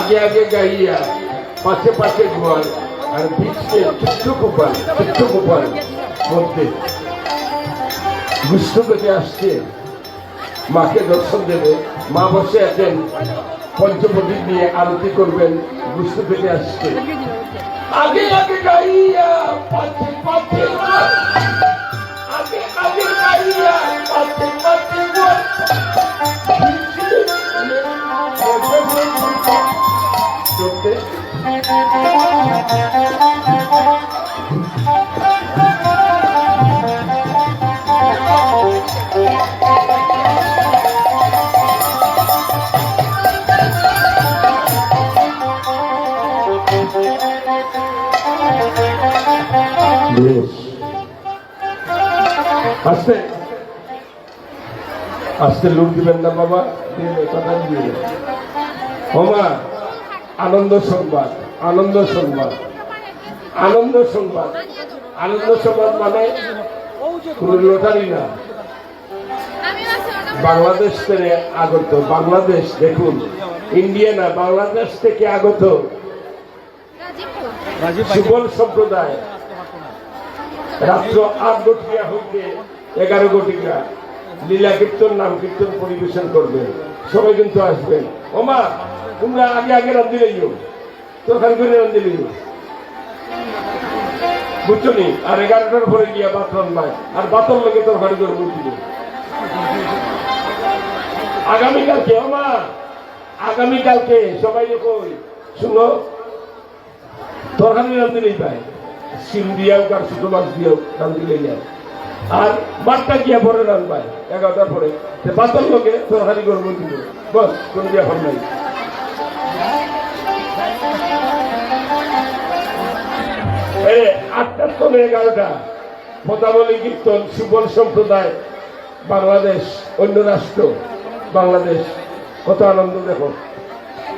আগে আগে গাইয়া পাশে পাশে ঘর আর বীজকে চিত্রকোপাল মধ্যে গুষ্ঠ পেতে আসছে, মাকে দর্শন দেবে। মা বসে আছেন, পঞ্চপ্রদীপ নিয়ে আরতি করবেন, গুষ্ঠ পেতে আসছে। আগে আগে গাইয়া পাশে পাশে ঘর, আগে আগে গাইয়া পাশে পাশে ঘর, চলতে আস্তে আস্তে লুট দিবেন না বাবা, দিয়ে ওমা আনন্দ সংবাদ, আনন্দ সংবাদ, আনন্দ সংবাদ, আনন্দ সংবাদ মানে কোন লটারি না। বাংলাদেশ থেকে আগত, বাংলাদেশ দেখুন, ইন্ডিয়া না, বাংলাদেশ থেকে আগত সুবল সম্প্রদায় রাত্র ৮ গটিকা হইতে ১১ গটিকা লীলা কীর্তন, নাম কীর্তন পরিবেশন করবে। সবাই কিন্তু আসবেন। ওমা তোমরা আগে আগে রান্ধি লইও, তরকারি করে রান্ধি লইও, বুঝছো নি? আর ১১টার পরে গিয়া বাথরুম নাই, আর বাথরুম লোকে তরকারি করে বুঝিব। আগামীকালকে ওমা, আগামীকালকে সবাই কই শুনো, তরকারি রান্ধি লই পায়, সিম দিয়াও আর ছোট মাছ দিয়াও রান্ধি লই যায়। আর বারটা গিয়া পরে রান্নায় ১১টার পরে বাতর লোকে তরকারি করে বুঝিব, বস কোন দিয়া ফল নাই। এই ৮টার থেকে ১১টা পদাবলী কীর্তন, সুবল সম্প্রদায়, বাংলাদেশ, অন্য রাষ্ট্র, বাংলাদেশ। কত আনন্দ দেখো,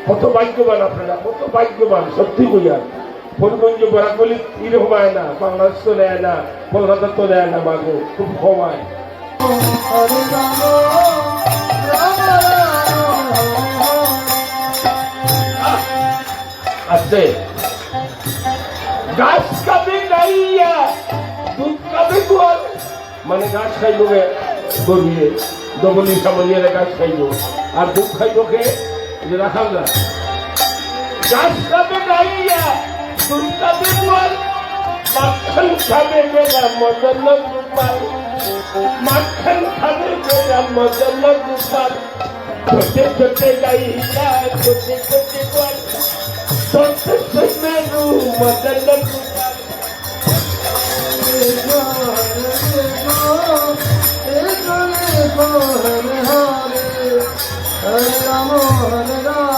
কত ভাগ্যবান আপনারা, কত ভাগ্যবান সত্যি কইয়া। ফরিদগঞ্জ বরাকবলি এরকম আয় না, বাংলাদেশ তো নেয় না, কলকাতা তো নেয় না, মাগো খুব কম আয়। আছে গাছ কাবে গাইয়া দুধ কাবে গোয়াল, মানে গাছ খাইব গরিয়ে ডবলি সামনিয়ে গাছ খাইব, আর দুধ খাইব কে রাখাল না। গাছ কাবে গাইয়া দুধ কাবে গোয়াল, মাখন খাবে বেলা মদন গোপাল, মাখন খাবে বেলা মদন গোপাল, ছোটে ছোটে গাইয়া ছোটে ছোটে গোয়াল, ছোটে ছোটে রু মদন গোপাল। হরে রাম হরে রাম